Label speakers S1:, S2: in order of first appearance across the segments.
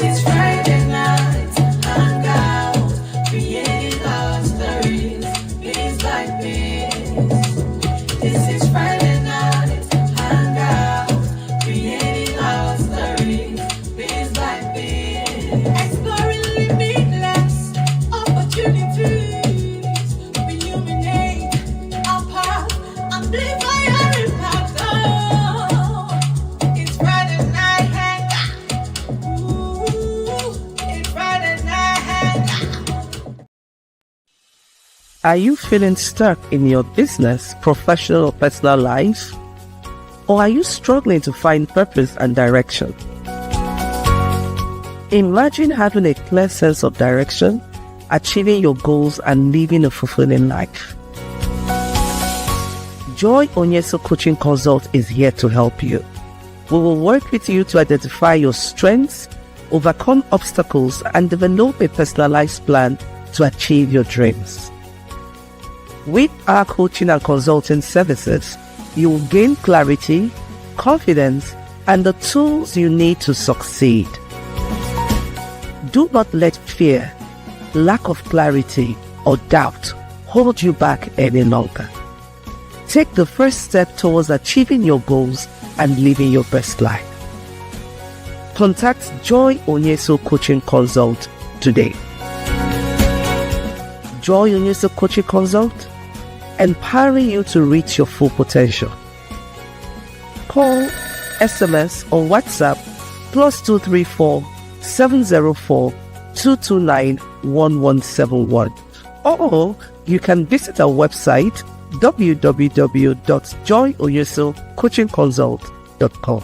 S1: is Friday night, Hangout, creating our stories, piece by piece. This is Friday night, Hangout, creating our stories, piece by piece. Exploring limitless opportunities, illuminate our path, amplify our impact. Oh, it's Friday night Hangout. It's Friday night Hangout.
S2: Are you feeling stuck in your business, professional, or personal life? Or are you struggling to find purpose and direction? Imagine having a clear sense of direction, achieving your goals, and living a fulfilling life. Joy Onyesoh Coaching Consult is here to help you. We will work with you to identify your strengths, overcome obstacles, and develop a personalized plan to achieve your dreams. With our coaching and consulting services, you will gain clarity, confidence, and the tools you need to succeed. Do not let fear, lack of clarity, or doubt hold you back any longer. Take the first step towards achieving your goals and living your best life. Contact Joy Onyesoh Coaching Consult today. Joy Onyesoh Coaching Consult, empowering you to reach your full potential. Call, SMS, or WhatsApp +234 704 229 1171. Or you can visit our website www.joyonyesohcoachingconsult.com.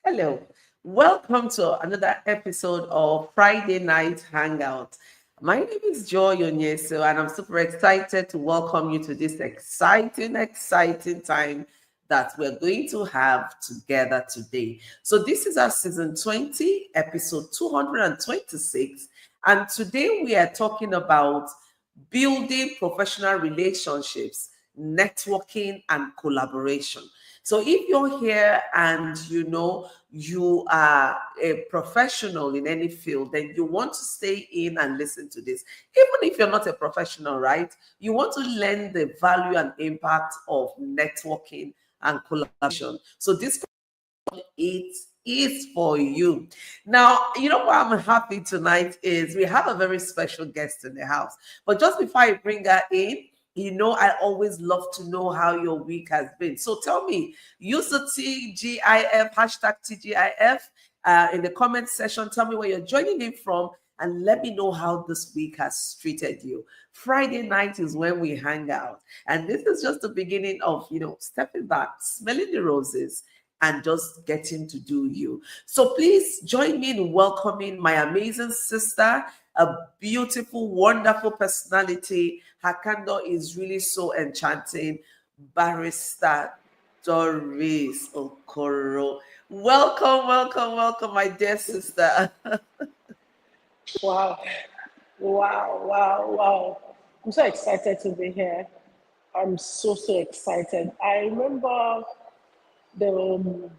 S2: Hello, welcome to another episode of Friday Night Hangout. My name is Joy Onyesoh, and I'm super excited to welcome you to this exciting time that we're going to have together today. So this is our season 20, episode 226, and today we are talking about building professional relationships, networking, and collaboration. So if you're here and you know you are a professional in any field, then you want to stay in and listen to this. Even if you're not a professional, right? You want to learn the value and impact of networking and collaboration. So this it is for you. Now, you know why I'm happy tonight is we have a very special guest in the house. But just before I bring her in, you know, I always love to know how your week has been. So tell me, use the TGIF, hashtag TGIF in the comment section. Tell me where you're joining in from and let me know how this week has treated you. Friday night is when we hang out. And this is just the beginning of, you know, stepping back, smelling the roses, and just getting to do you. So please join me in welcoming my amazing sister, a beautiful, wonderful personality. Her candor is really so enchanting. Barrister Doris Okoro. Welcome, my dear sister.
S3: Wow. I'm so excited to be here. I'm so excited. I remember the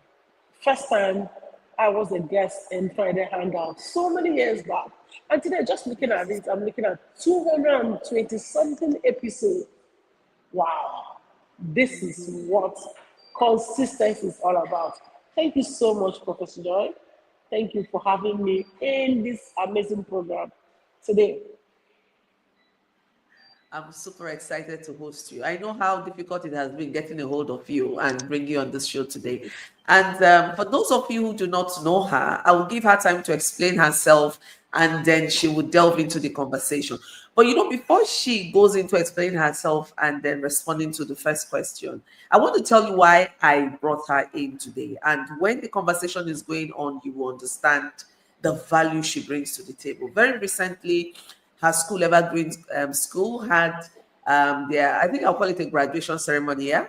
S3: first time I was a guest in Friday Hangout so many years back. And today, just looking at it, I'm looking at 220 something episodes. Wow. This is what consistency is all about. Thank you so much, Professor Joy. Thank you for having me in this amazing program today.
S2: I'm super excited to host you. I know how difficult it has been getting a hold of you and bring you on this show today. And for those of you who do not know her, I will give her time to explain herself and then she will delve into the conversation. But you know, before she goes into explaining herself and then responding to the first question, I want to tell you why I brought her in today. And when the conversation is going on, you will understand the value she brings to the table. Very recently, her school, Evergreen School, had I think I'll call it a graduation ceremony, yeah?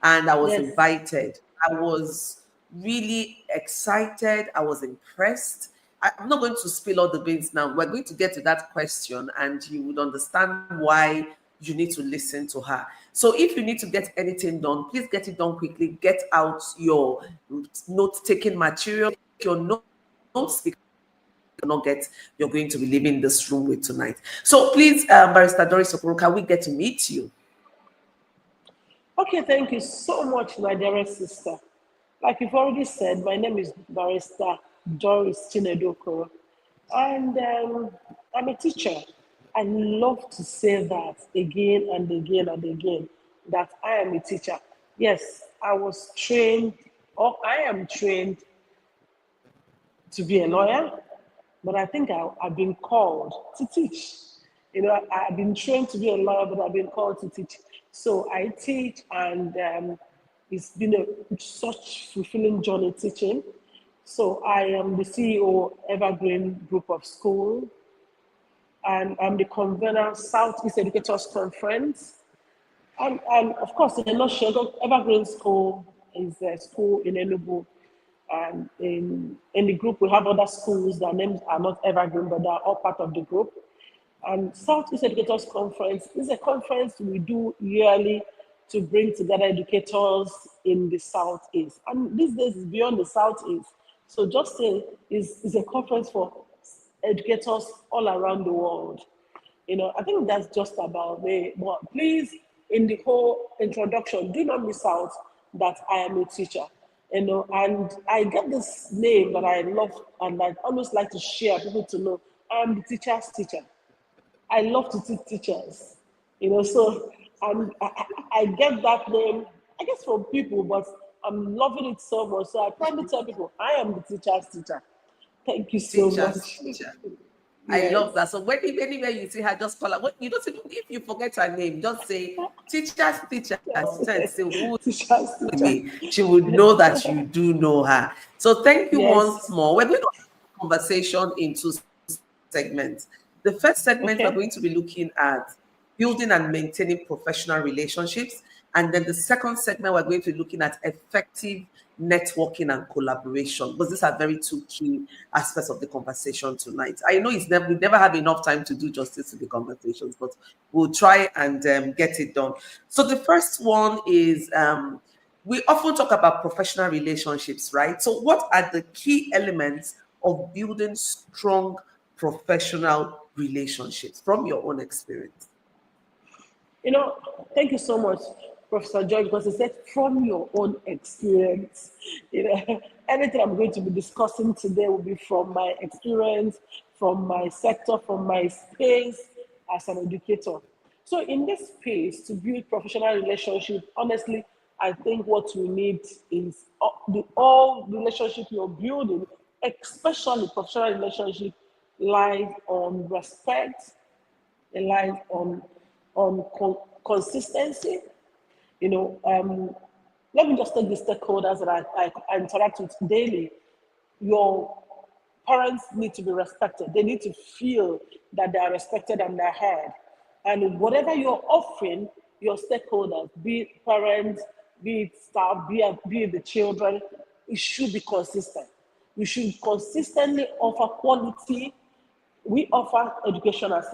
S2: And I was invited. I was really excited. I was impressed. I'm not going to spill all the beans now. We're going to get to that question and you would understand why you need to listen to her. So if you need to get anything done, please get it done quickly. Get out your note-taking material, your notes, because nugget you're going to be leaving this room with tonight. So please, Barrister Doris Okoro, can we get to meet you?
S3: Okay, thank you so much, my dearest sister. Like you've already said, my name is Barrister Doris Chinedokoro, and I'm a teacher. I love to say that again and again and again, that I am a teacher. Yes, I was trained, or I am trained to be a lawyer, but I think I've been called to teach. You know, I've been trained to be a lawyer, but I've been called to teach. So I teach, and it's been such fulfilling journey teaching. So I am the CEO Evergreen Group of School, and I'm the convener Southeast Educators Conference. And of course, in a nutshell, Evergreen School is a school in Enugu. And in the group, we have other schools. Their names are not Evergreen, but they are all part of the group. And Southeast Educators Conference is a conference we do yearly to bring together educators in the Southeast. And these days it's beyond the Southeast. So just say it's a conference for educators all around the world. You know, I think that's just about it. But please, in the whole introduction, do not miss out that I am a teacher. You know, and I get this name that I love and I always like to share people to know. I'm the teacher's teacher. I love to teach teachers, you know, so I get that name, I guess, from people, but I'm loving it so much. So I probably tell people, I am the teacher's teacher. Thank you so
S2: Teacher's
S3: much.
S2: teacher. I
S3: Yes.
S2: love that. So when anywhere you see her, just call her. You don't even, if you forget her name, just say teacher's teacher. And say who
S3: Teacher's teacher.
S2: me. She would know that you do know her. So thank you once
S3: Yes.
S2: more. We're going to have a conversation in two segments. The first segment, we're
S3: Okay.
S2: going to be looking at building and maintaining professional relationships. And then the second segment, we're going to be looking at effective networking and collaboration, because these are very two key aspects of the conversation tonight. I know we never have enough time to do justice to the conversations, but we'll try and get it done. So the first one is we often talk about professional relationships, right? So what are the key elements of building strong professional relationships from your own experience?
S3: You know, thank you so much, Professor George, because he said from your own experience. You know, anything I'm going to be discussing today will be from my experience, from my sector, from my space as an educator. So in this space, to build professional relationship, honestly, I think what we need is all relationship you're building, especially professional relationship, lies on respect, relies on consistency. You know, let me just take the stakeholders that I interact with daily. Your parents need to be respected. They need to feel that they are respected and they're heard. And whatever you're offering your stakeholders, be it parents, be it staff, be it the children, it should be consistent. You should consistently offer quality. We offer education as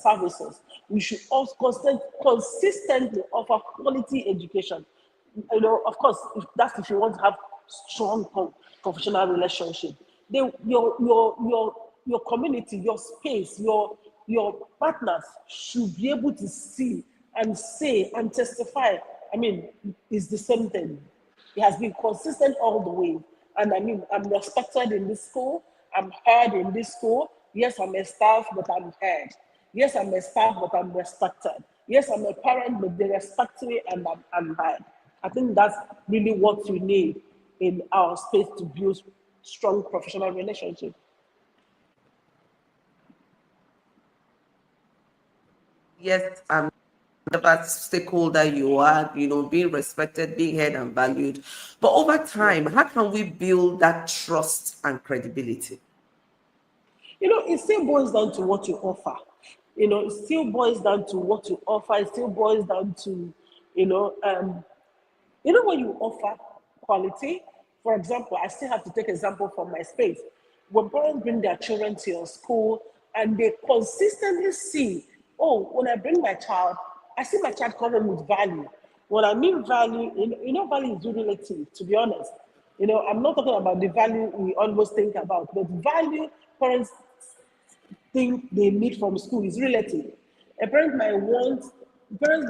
S3: services. We should also consistently offer quality education. You know, of course, if you want to have strong professional relationship. Your community, your space, your partners should be able to see and say and testify. I mean, it's the same thing. It has been consistent all the way. And I mean, I'm respected in this school. I'm heard in this school. Yes, I'm a staff, but I'm heard. Yes, I'm a staff, but I'm respected. Yes, I'm a parent, but they respect me and I'm heard. I think that's really what we need in our space to build strong professional relationships.
S2: Yes, whatever stakeholder you are, being respected, being heard and valued. But over
S3: Yeah.
S2: time, how can we build that trust and credibility?
S3: You know, it still boils down to what you offer. You know, it still boils down to what you offer. It still boils down to, you know, um, when you offer quality, for example, I still have to take example from my space. When parents bring their children to your school and they consistently see, oh, when I bring my child, I see my child come home with value. When I mean value, value is relative, to be honest. I'm not talking about the value we always think about, but value parents think they need from school is relative. A parent's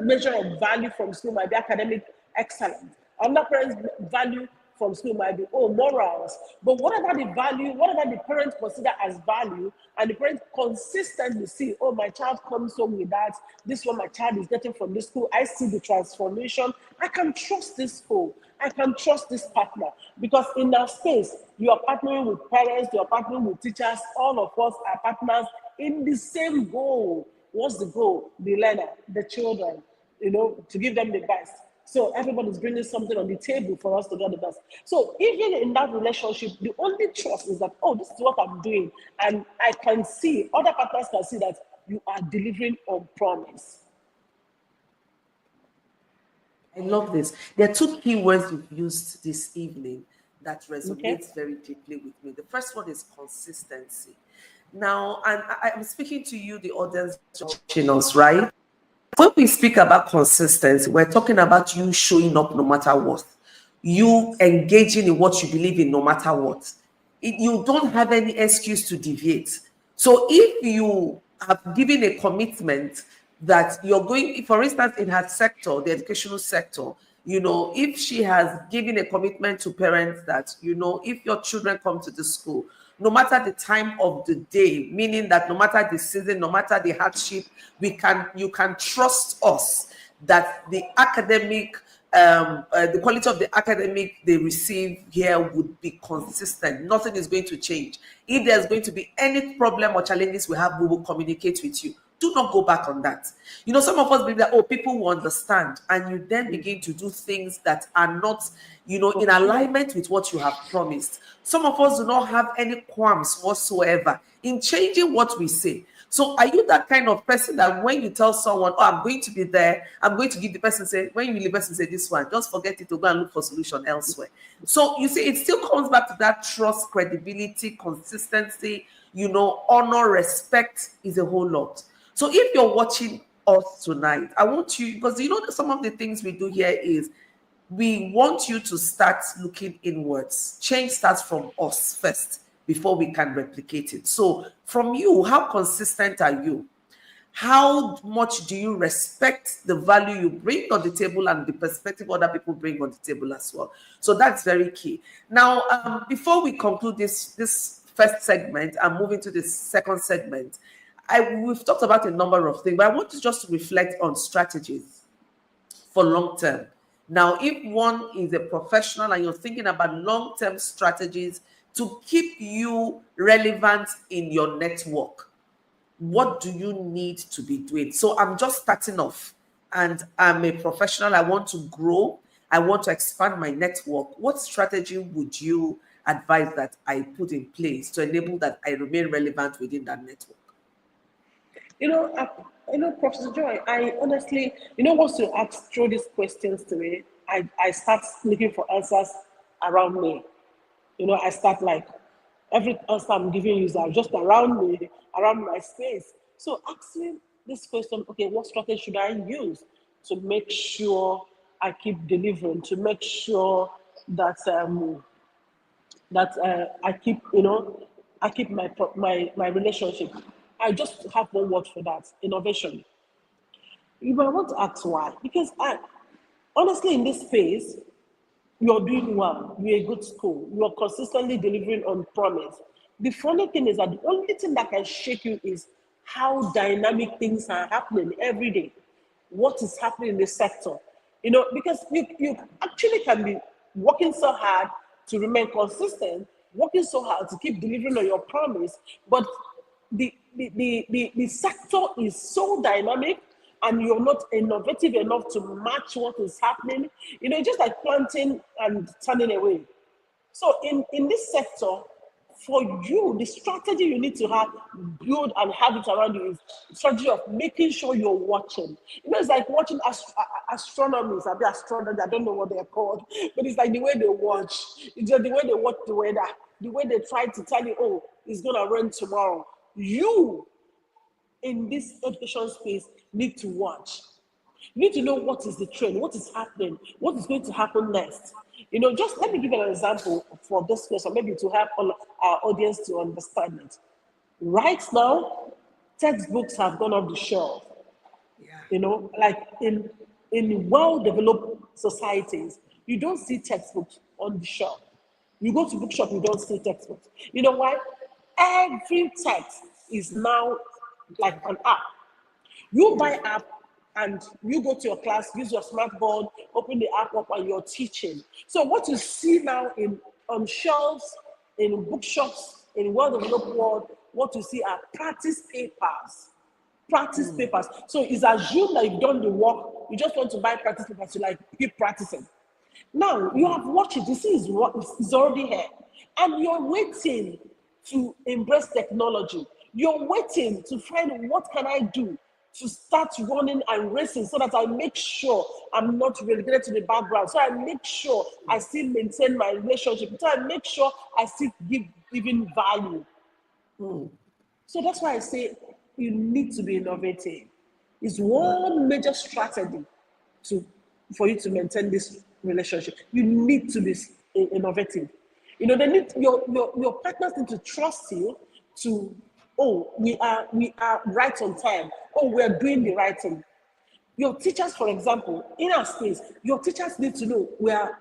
S3: measure of value from school might be academic excellence. Another parent's value from school might be, morals. But whatever the value, whatever the parent consider as value, and the parent consistently see, my child comes home with that, this is what my child is getting from this school. I see the transformation. I can trust this school. I can trust this partner. Because in that space, you are partnering with parents, you are partnering with teachers, all of us are partners in the same goal. What's the goal? The learner, the children, to give them the best. So everybody's bringing something on the table for us to get the best. So even in that relationship, the only trust is that, this is what I'm doing. And I can see, other partners can see that you are delivering on promise.
S2: I love this. There are two key words you've used this evening that resonates very deeply with me. The first one is consistency. Now, and I'm speaking to you, the audience watching us, right? When we speak about consistency, we're talking about you showing up no matter what, you engaging in what you believe in no matter what. You don't have any excuse to deviate. So if you have given a commitment that you're going, for instance, in her sector, the educational sector, if she has given a commitment to parents that, if your children come to the school, no matter the time of the day, meaning that no matter the season, no matter the hardship, you can trust us that the academic, the quality of the academic they receive here would be consistent. Nothing is going to change. If there's going to be any problem or challenges we have, we will communicate with you. Do not go back on that. Some of us believe that, people will understand, and you then begin to do things that are not, in alignment with what you have promised. Some of us do not have any qualms whatsoever in changing what we say. So are you that kind of person that when you tell someone, I'm going to be there, I'm going to give the person, say, when you leave the person, say this one, just forget it to go and look for solution elsewhere. So you see, it still comes back to that trust, credibility, consistency, honor, respect is a whole lot. So if you're watching us tonight, I want you, because some of the things we do here is we want you to start looking inwards. Change starts from us first before we can replicate it. So from you, how consistent are you? How much do you respect the value you bring on the table and the perspective other people bring on the table as well? So that's very key. Now, before we conclude this first segment and move into the second segment, we've talked about a number of things, but I want to just reflect on strategies for long term. Now, if one is a professional and you're thinking about long-term strategies to keep you relevant in your network, what do you need to be doing? So I'm just starting off and I'm a professional. I want to grow. I want to expand my network. What strategy would you advise that I put in place to enable that I remain relevant within that network?
S3: Professor Joy, I honestly, once you throw these questions to me, I start looking for answers around me. I start like every answer I'm giving you is just around me, around my space. So asking this question, okay, what strategy should I use to make sure I keep delivering, to make sure that I keep, I keep my relationship. I just have one word for that: innovation. You might want to ask why, because honestly, in this space, you're doing well. You're a good school. You're consistently delivering on promise. The funny thing is that the only thing that can shake you is how dynamic things are happening every day. What is happening in the sector? Because you actually can be working so hard to remain consistent, working so hard to keep delivering on your promise, but the sector is so dynamic and you're not innovative enough to match what is happening. Just like planting and turning away. So in this sector, for you, the strategy you need to have, build and have it around you is strategy of making sure you're watching. It's like watching astronomies, astronomers, I don't know what they're called, but it's like the way they watch. It's just the way they watch the weather, the way they try to tell you, it's gonna rain tomorrow. You in this education space need to watch. You need to know what is the trend, what is happening, what is going to happen next. Just let me give you an example for this question, maybe to help all our audience to understand it. Right now, textbooks have gone off the shelf.
S2: Yeah.
S3: Like in well-developed societies, you don't see textbooks on the shelf. You go to bookshop, you don't see textbooks. You know why? Every text is now like an app. You buy app and you go to your class, use your smartphone, open the app up, and you're teaching. So what you see now in on shelves, in bookshops, in well-developed world, what you see are practice papers. Practice papers. So it's assumed that you've done the work. You just want to buy practice papers to like keep practicing. Now you have watched it. You see, it's already here, and you're waiting to embrace technology. You're waiting to find what can I do to start running and racing so that I make sure I'm not relegated to the background. So I make sure I still maintain my relationship. So I make sure I still give giving value. So that's why I say you need to be innovative. It's one major strategy for you to maintain this relationship. You need to be innovative. They need your partners need to trust you to, oh, we are right on time. Oh, we are doing the right thing. Your teachers, for example, in our space, your teachers need to know we are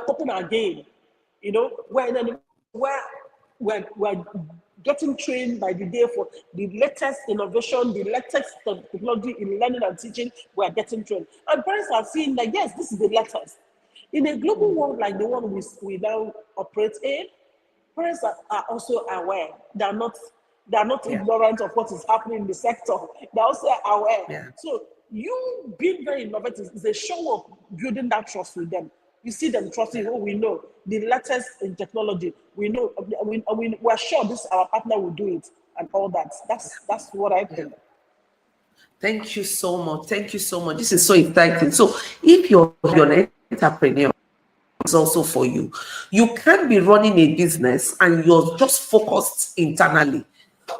S3: open our game. We're getting trained by the day for the latest innovation, the latest technology in learning and teaching. We're getting trained, and parents are seeing that yes, this is the latest. In a global world like the one we now operate in, parents are also aware. They're not
S2: Yeah.
S3: ignorant of what is happening in the sector. They're also aware.
S2: Yeah.
S3: So you being very innovative is a show of building that trust with them. You see them trusting. Oh, we know the latest in technology. We know. We're sure this our partner will do it and all that. That's what I think.
S2: Thank you so much. Thank you so much. This is so exciting. So if you're an entrepreneur, it's also for you. You can't be running a business and you're just focused internally.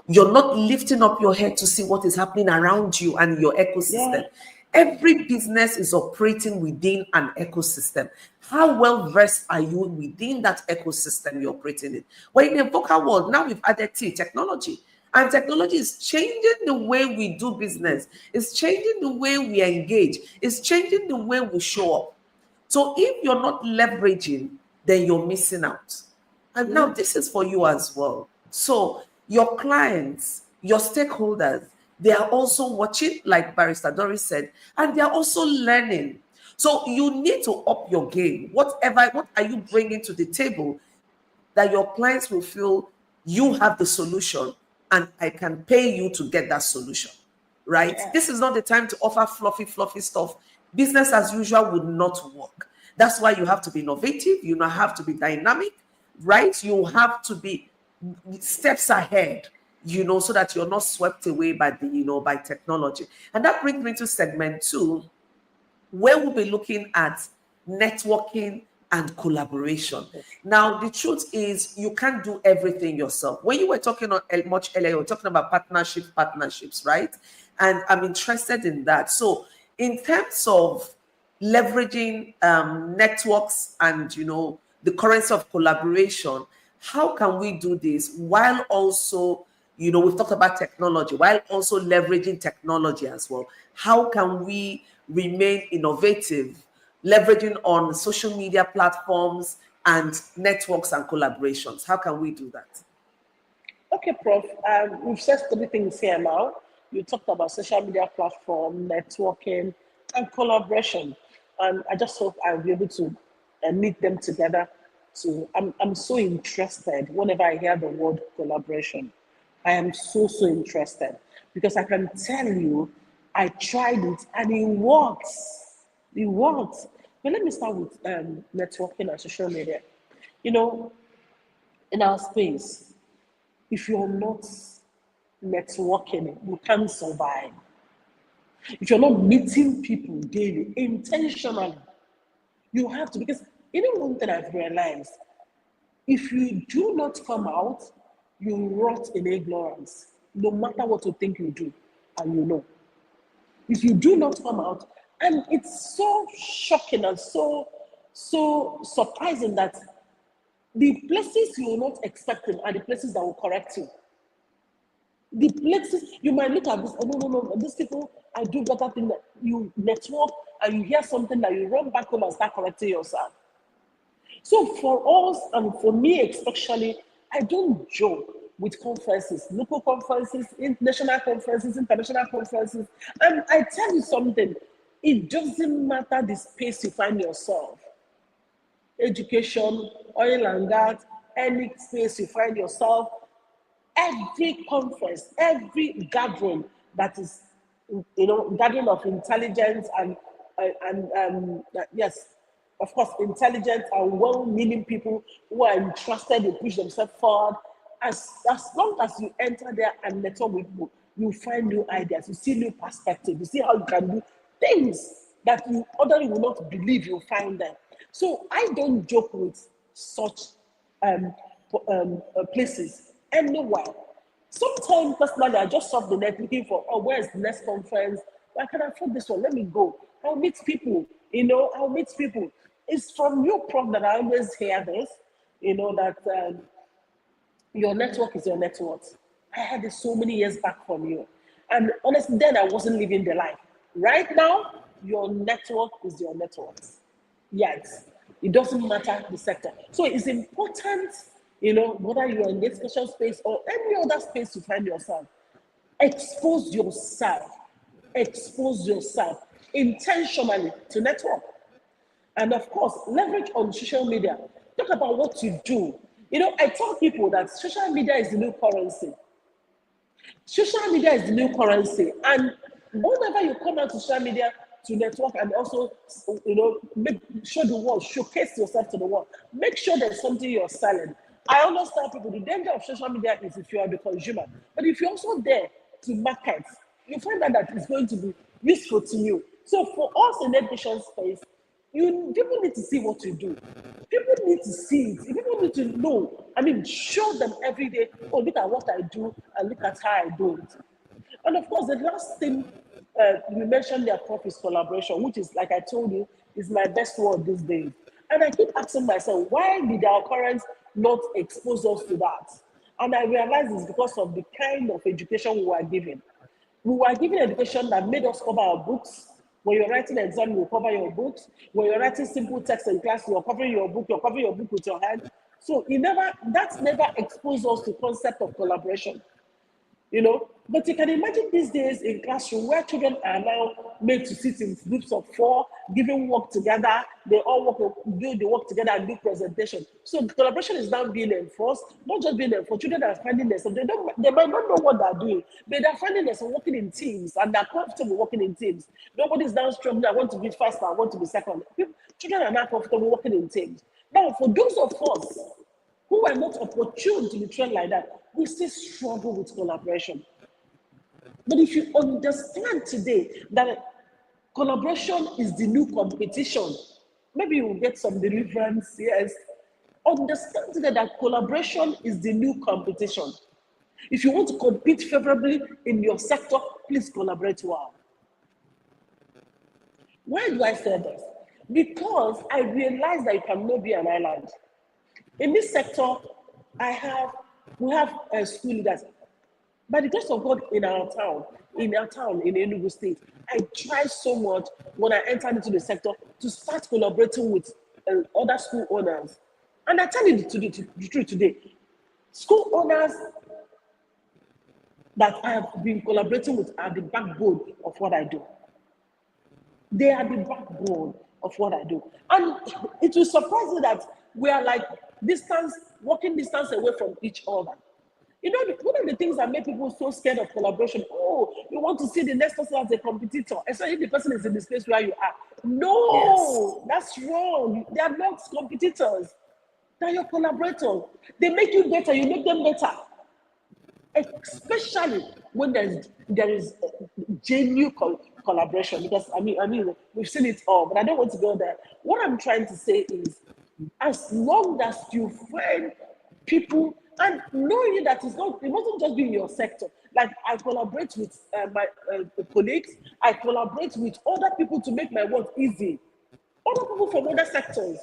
S2: You're not lifting up your head to see what is happening around you and your ecosystem.
S3: Yeah.
S2: Every business is operating within an ecosystem. How well versed are you within that ecosystem you're operating in? Well, in the vocal world, now we've added technology. And technology is changing the way we do business. It's changing the way we engage. It's changing the way we show up. So if you're not leveraging, then you're missing out. And now this is for you as well. So your clients, your stakeholders, they are also watching, like Barrister Doris said, and they are also learning. So you need to up your game. What are you bringing to the table that your clients will feel you have the solution and I can pay you to get that solution, right?
S3: Yeah.
S2: This is not the time to offer fluffy stuff. Business as usual would not work. That's why you have to be innovative. You now have to be dynamic, right? You have to be steps ahead, so that you're not swept away by by technology. And that brings me to segment 2, where we'll be looking at networking and collaboration. Now, the truth is, you can't do everything yourself. When you were talking much earlier, you were talking about partnerships, right? And I'm interested in that. So, in terms of leveraging networks and the currency of collaboration, how can we do this while also we've talked about technology, while also leveraging technology as well? How can we remain innovative, leveraging on social media platforms and networks and collaborations? How can we do that?
S3: Okay, Prof. We've said three things here now. You talked about social media platform, networking, and collaboration. And I just hope I'll be able to meet them together. I'm so interested whenever I hear the word collaboration. I am so interested because I can tell you, I tried it and it works. It works. But let me start with networking and social media. In our space, if you're not networking, you can't survive. If you're not meeting people daily, intentionally, you have to. Because one thing I've realized, if you do not come out, you rot in ignorance, no matter what you think you do, and if you do not come out. And it's so shocking and so surprising that the places you will not expect them are the places that will correct you. The places you might look at this, oh, no, these people, I do better thing that you network and you hear something that you run back home and start correcting yourself. So for us and for me especially, I don't joke with conferences, local conferences, national conferences, international conferences. And I tell you something, it doesn't matter the space you find yourself. Education, oil and gas, any space you find yourself, every conference, every gathering that is, gathering of intelligence and yes, of course, intelligent and well-meaning people who are interested in push themselves forward. As long as you enter there and network with people, you find new ideas, you see new perspectives, you see how you can do things that you ordinarily will not believe you'll find there. So I don't joke with such places anywhere. Sometimes personally, I just surf the net looking for, oh, where's the next conference? I can afford this one. Let me go. I'll meet people. I'll meet people. It's from you, Prof, that I always hear this. That your network is your net worth. I had it so many years back from you, and honestly, then I wasn't living the life. Right now, your network is your net worth. Yes, it doesn't matter the sector. So it's important, whether you're in the education space or any other space you find yourself, expose yourself intentionally to network. And of course, leverage on social media. Talk about what you do. I tell people that social media is the new currency. Social media is the new currency. And whenever you come out to social media to network and also, show the world, showcase yourself to the world, make sure there's something you're selling. I always tell people the danger of social media is if you are the consumer. But if you're also there to market, you find out that it's going to be useful to you. So for us in education space, people need to see what you do. People need to see it. People need to know. Show them every day, oh, look at what I do and look at how I do it. And of course, the last thing we mentioned there, Prof, is collaboration, which is, like I told you, is my best word these days. And I keep asking myself, why did our parents not expose us to that? And I realize it's because of the kind of education we were given. We were given education that made us cover our books. When you're writing an exam, you cover your books. When you're writing simple text in class, you're covering your book with your hand. So that's never exposed us to concept of collaboration. But you can imagine these days in classroom where children are now made to sit in groups of 4, giving work together. They all do the work together and do presentation. So collaboration is now being enforced, not just being enforced. Children are finding themselves. They might not know what they're doing, but they're finding themselves working in teams and they're comfortable working in teams. Nobody's now struggling. I want to be faster. I want to be second. Children are not comfortable working in teams. Now, for those of us who are not opportune to be trained like that, we still struggle with collaboration. But if you understand today that collaboration is the new competition, maybe you will get some deliverance, yes. Understand today that collaboration is the new competition. If you want to compete favorably in your sector, please collaborate well. Why do I say this? Because I realize that you cannot be an island. In this sector, we have school leaders. By the grace of God, in our town, in Enugu State, I tried so much when I entered into the sector to start collaborating with other school owners. And I tell you the truth today, school owners that I have been collaborating with are the backbone of what I do. They are the backbone of what I do. And it will surprise you that we are like walking distance away from each other. One of the things that make people so scared of collaboration, you want to see the next person as a competitor, especially if the person is in the space where you are. No, That's wrong. They are not competitors. They're your collaborators. They make you better, you make them better. Especially when there is genuine collaboration, because we've seen it all, but I don't want to go there. What I'm trying to say is, as long as you find people and knowing that it wasn't just be in your sector, Like I collaborate with my colleagues, I collaborate with other people to make my work easy. Other people from other sectors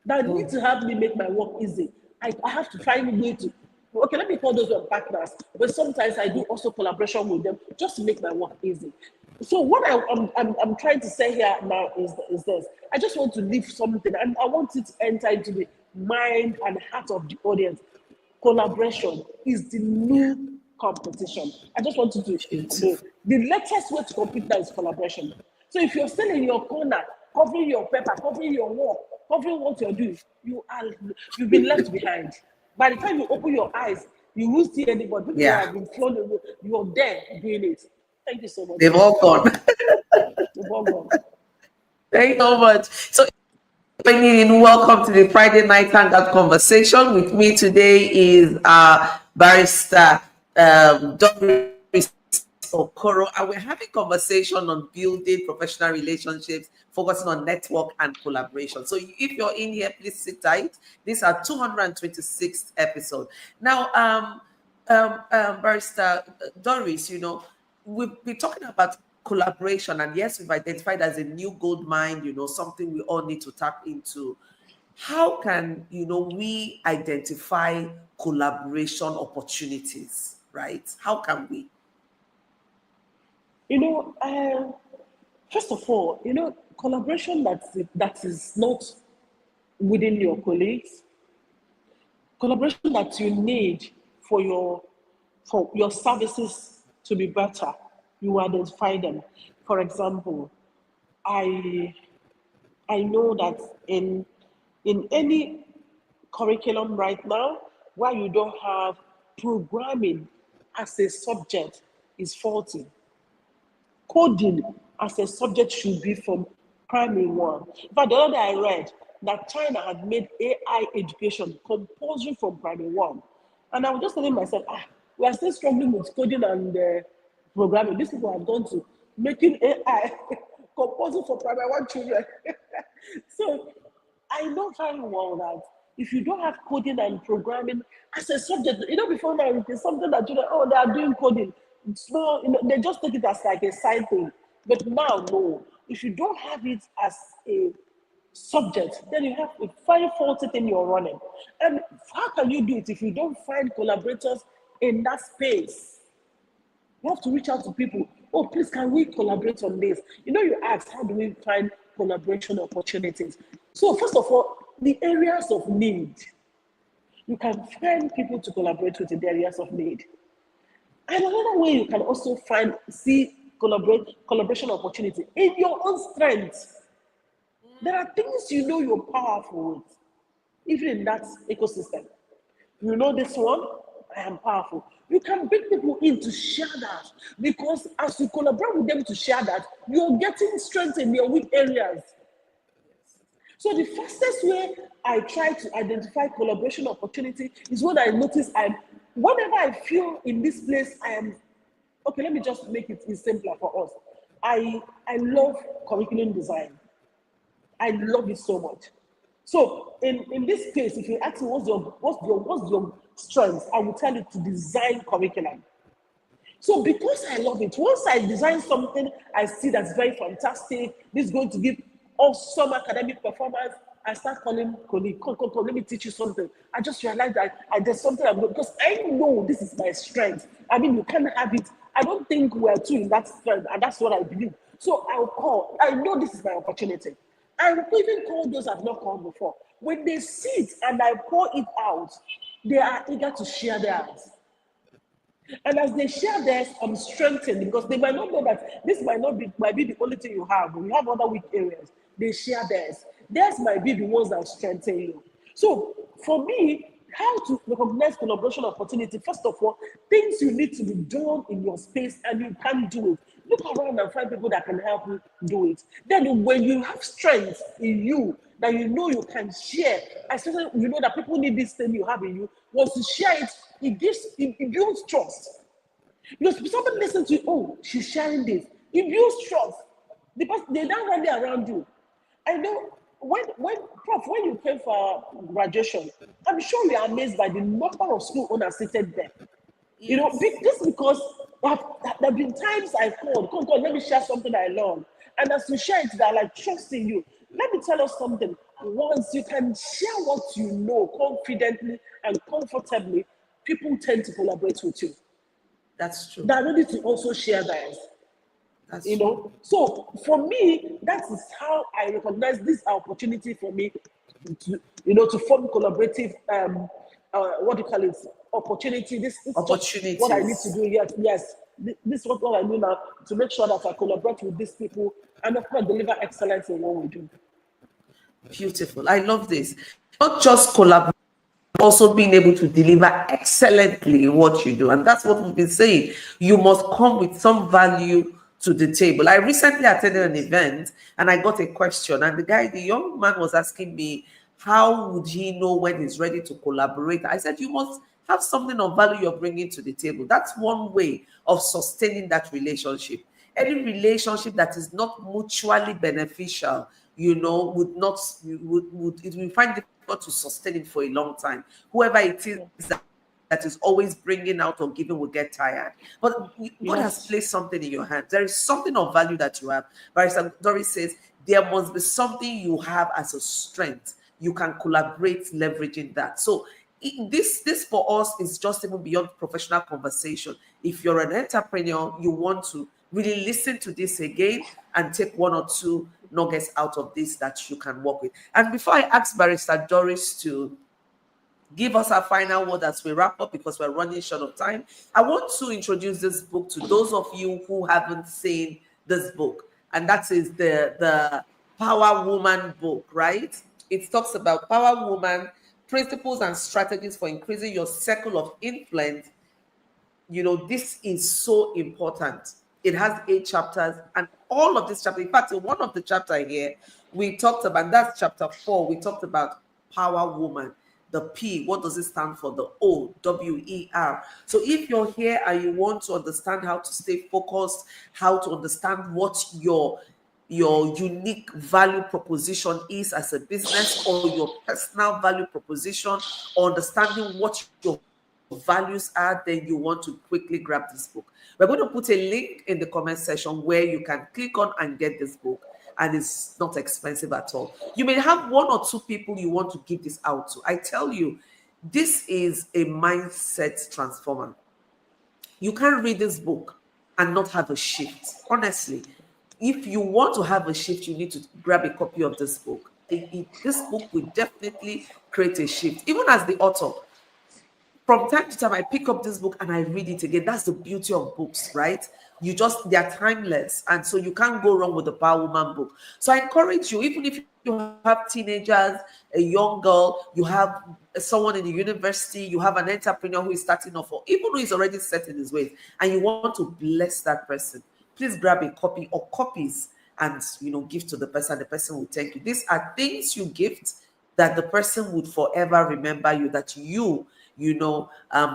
S3: that need to help me make my work easy. I have to find a way to, okay, let me call those one partners, but sometimes I do also collaboration with them just to make my work easy. So what I'm trying to say here now is this. I just want to leave something, and I want it to enter into the mind and heart of the audience. Collaboration is the new competition. I just want you to know
S2: Beautiful.
S3: the latest way to compete now is collaboration. So if you're still in your corner, covering your paper, covering your work, covering what you're doing, you've been left behind. By the time you open your eyes, you won't see anybody. People
S2: Yeah,
S3: have been flown away. You're there doing it. Thank you so much.
S2: they've all gone.
S3: You've all gone.
S2: Thank you so much. So, joining in, welcome to the Friday night hangout conversation. With me today is barrister Doris Okoro, and we're having conversation on building professional relationships, focusing on network and collaboration. So, if you're in here, please sit tight. These are 226th episode. Now, barrister Doris, we've been talking about collaboration, and yes, we've identified as a new gold mine, something we all need to tap into. How can we identify collaboration opportunities, right? How can we?
S3: You know, first of all, collaboration that is not within your colleagues, collaboration that you need for your services to be better, you identify them. For example, I I know that in any curriculum right now where you don't have programming as a subject is faulty. Coding as a subject should be from primary one. But the other day I read that China had made AI education compulsory from primary one. And I was just telling myself, we are still struggling with coding and programming. These people have gone to making AI compulsory for primary one children. So I know very well that if you don't have coding and programming as a subject, before now it is something that they are doing coding. It's not, they just take it as like a side thing. But now, no. If you don't have it as a subject, then you have a very faulty thing you're running. And how can you do it if you don't find collaborators in that space? You have to reach out to people. Oh, please, can we collaborate on this? You ask, how do we find collaboration opportunities? So, first of all, the areas of need. You can find people to collaborate with in the areas of need. And another way you can also see collaboration opportunity in your own strength. There are things you're powerful with, even in that ecosystem. You know this one, I am powerful. You can bring people in to share that because as you collaborate with them to share that, you're getting strength in your weak areas. So the fastest way I try to identify collaboration opportunity is when I notice whenever I feel in this place, okay, let me just make it simpler for us. I love curriculum design. I love it so much. So in this case, if you ask me what's your strength, I will tell you to design curriculum. So because I love it, once I design something, I see that's very fantastic. This is going to give awesome academic performance. I start calling colleague, come, let me teach you something. I just realized that there's something I'm doing because I know this is my strength. I mean, you can't have it. I don't think we're two in that strength, and that's what I believe. So I'll call. I know this is my opportunity. I will even call those I've not called before. When they see it and I pour it out, they are eager to share theirs. And as they share theirs, I'm strengthened because they might not know that this might be the only thing you have. You have other weak areas. They share theirs. Theirs might be the ones that strengthen you. So for me, how to recognize collaboration opportunity? First of all, things you need to be done in your space and you can't do it. Look around and find people that can help you do it. Then when you have strength in you that you can share, especially that people need this thing you have in you, once you share it, it builds trust. Because somebody listens to you, oh, she's sharing this. It builds trust. Because they don't rally around you. I know when Prof, when you came for graduation, I'm sure you are amazed by the number of school owners seated there.
S2: Yes,
S3: Just because there have been times I called, come, let me share something I love. And as you share it, they're like, trust in you. Let me tell us something. Once you can share what you know confidently and comfortably, people tend to collaborate with you.
S2: that's true.
S3: They're ready to also share theirs.
S2: That's true.
S3: So for me, that is how I recognize this opportunity for me to form collaborative, what do you call it, opportunity. This is just what I need to
S2: Opportunities.
S3: do. Yes. This is what I do now to make sure that I collaborate with these people and of course deliver excellence in what we do.
S2: Beautiful. I love this. Not just collaborate, also being able to deliver excellently in what you do. And that's what we've been saying. You must come with some value to the table. I recently attended an event and I got a question, and the young man was asking me, how would he know when he's ready to collaborate? I said, you must have something of value you're bringing to the table. That's one way of sustaining that relationship. Any relationship that is not mutually beneficial, would not would it will find difficult to sustain it for a long time. Whoever it is that is always bringing out or giving will get tired. But God has
S3: Yes.
S2: placed something in your hand. There is something of value that you have. Barrister Doris says there must be something you have as a strength. You can collaborate leveraging that. So this for us is just even beyond professional conversation. If you're an entrepreneur, you want to really listen to this again and take one or two nuggets out of this that you can work with. And before I ask Barrister Doris to give us our final word as we wrap up, because we're running short of time, I want to introduce this book to those of you who haven't seen this book. And that is the Power Woman book, right? It talks about Power Woman, principles and strategies for increasing your circle of influence. This is so important. It has 8 chapters, and all of this chapter, in fact, in one of the chapter here, we talked about, that's chapter 4, we talked about Power Woman. The P, what does it stand for? The O, WER. So if you're here and you want to understand how to stay focused, how to understand what your unique value proposition is as a business, or your personal value proposition, or understanding what your values are, then you want to quickly grab this book. We're going to put a link in the comment section where you can click on and get this book, and it's not expensive at all. You may have one or two people you want to give this out to. I tell you, this is a mindset transformer. You can't read this book and not have a shift. Honestly, if you want to have a shift, you need to grab a copy of this book. This book will definitely create a shift. Even as the author, from time to time, I pick up this book and I read it again. That's the beauty of books, right? They're timeless. And so you can't go wrong with the Power Woman book. So I encourage you, even if you have teenagers, a young girl, you have someone in the university, you have an entrepreneur who is starting off, or even who is already set in his ways, and you want to bless that person, please grab a copy or copies and give to the person. The person will thank you. These are things you gift that the person would forever remember you, that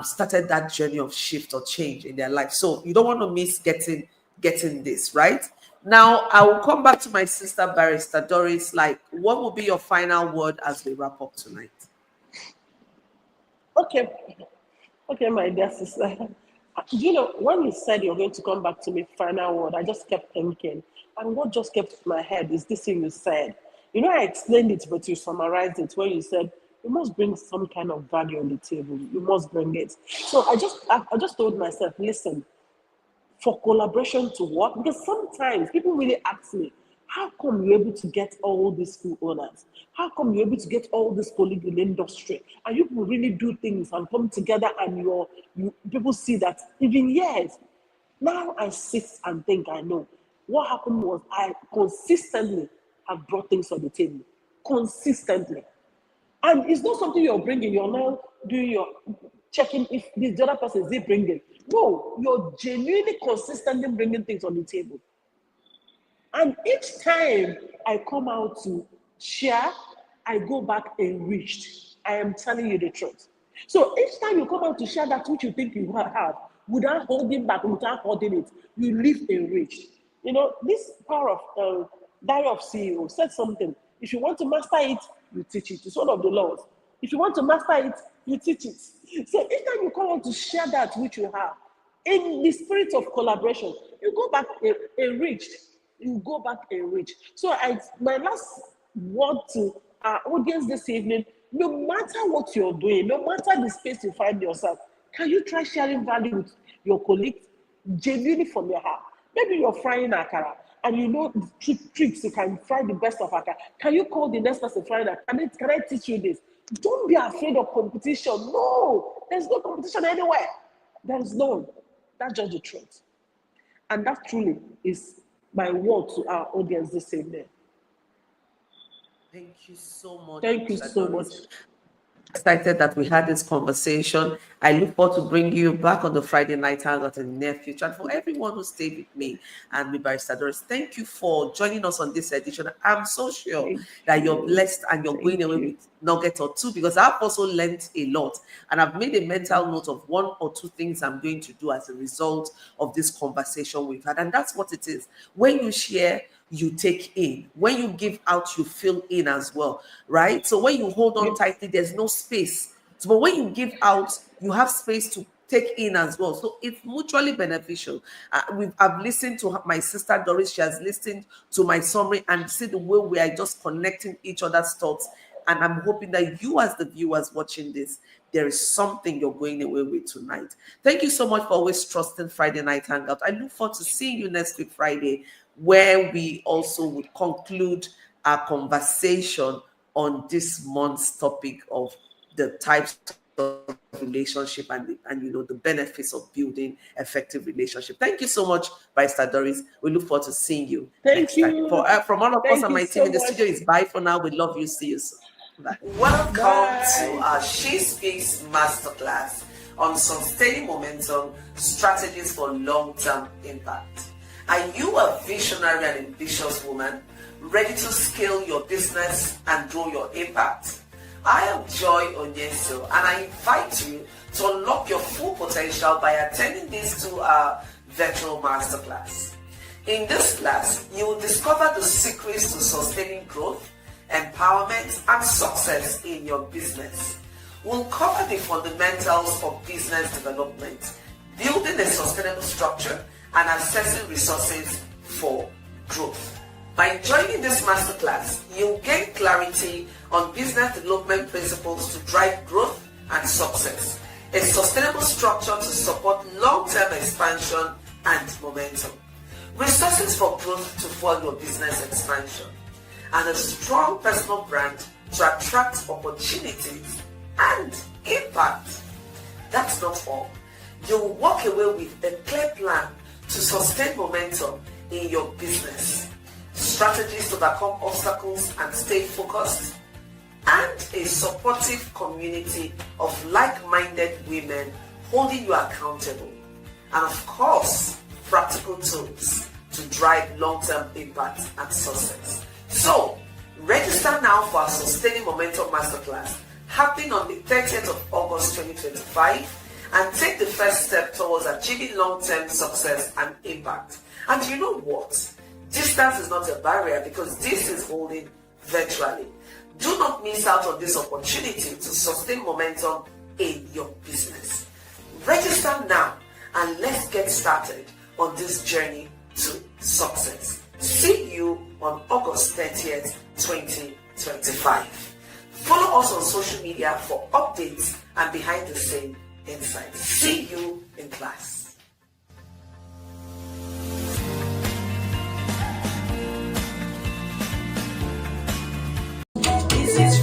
S2: started that journey of shift or change in their life. So you don't want to miss getting this, right? Now I will come back to my sister Barrister Doris. Like, what will be your final word as we wrap up tonight?
S3: Okay. Okay, my dear sister. When you said you're going to come back to me, final word, I just kept thinking. And what just kept in my head is this thing you said. I explained it, but you summarized it when you said you must bring some kind of value on the table. You must bring it. So I just told myself, listen, for collaboration to work, because sometimes people really ask me, how come you're able to get all these school owners? How come you're able to get all this colleagues in the industry? And you will really do things and come together, and people see that even years. Now I sit and think I know. What happened was I consistently have brought things on the table. Consistently. And it's not something you're bringing. You're now doing your checking if the other person is bringing. No, you're genuinely consistently bringing things on the table. And each time I come out to share, I go back enriched. I am telling you the truth. So each time you come out to share that which you think you have, without holding back, without holding it, you live enriched. This power of Diary of CEO said something. If you want to master it, you teach it. It's one of the laws. If you want to master it, you teach it. So each time you come on to share that which you have, in the spirit of collaboration, you go back enriched. You go back enriched. So my last word to our audience this evening, no matter what you're doing, no matter the space you find yourself, can you try sharing value with your colleagues genuinely from your heart? Maybe you're frying akara and you know tricks you can fry the best of akara. Can you call the next person frying akara? Can I teach you this? Don't be afraid of competition. No, there's no competition anywhere. There is none. That's just the truth. And that truly is my word to our audience this evening.
S2: Thank you so much.
S3: Thank you so much.
S2: Excited that we had this conversation. I look forward to bringing you back on the Friday night hangout in the near future. And for everyone who stayed with me and with Barrister Doris, thank you for joining us on this edition. I'm so sure that you're blessed and you're going away with nugget or two, because I've also learned a lot, and I've made a mental note of one or two things I'm going to do as a result of this conversation we've had. And that's what it is. When you share, you take in. When you give out, you fill in as well, right? So when you hold on tightly, there's no space. So, but when you give out, you have space to take in as well. So it's mutually beneficial. I've listened to my sister Doris. She has listened to my summary and see the way we are just connecting each other's thoughts. And I'm hoping that you, as the viewers watching this, there is something you're going away with tonight. Thank you so much for always trusting Friday Night Hangout. I look forward to seeing you next week, Friday, where we also would conclude our conversation on this month's topic of the types of relationship and the benefits of building effective relationship. Thank you so much, Barrister Doris. We look forward to seeing you next time. From all of us and my team in the studio, is bye for now. We love you. See you soon. Bye. Welcome to our She Speaks Masterclass on sustaining momentum, strategies for long-term impact. Are you a visionary and ambitious woman ready to scale your business and grow your impact? I am Joy Onyesoh, and I invite you to unlock your full potential by attending this 2-hour virtual masterclass. In this class, you will discover the secrets to sustaining growth, empowerment, and success in your business. We'll cover the fundamentals of business development, building a sustainable structure, and accessing resources for growth. By joining this masterclass, you'll gain clarity on business development principles to drive growth and success, a sustainable structure to support long-term expansion and momentum, resources for growth to fuel your business expansion, and a strong personal brand to attract opportunities and impact. That's not all. You'll walk away with a clear plan to sustain momentum in your business, strategies to overcome obstacles and stay focused, and a supportive community of like-minded women holding you accountable, and of course, practical tools to drive long-term impact and success. So, register now for our Sustaining Momentum Masterclass happening on the 30th of August 2025, and take the first step towards achieving long-term success and impact. And you know what? Distance is not a barrier, because this is holding virtually. Do not miss out on this opportunity to sustain momentum in your business. Register now and let's get started on this journey to success. See you on August 30th, 2025. Follow us on social media for updates and behind the scenes insights. See you in class.
S1: This is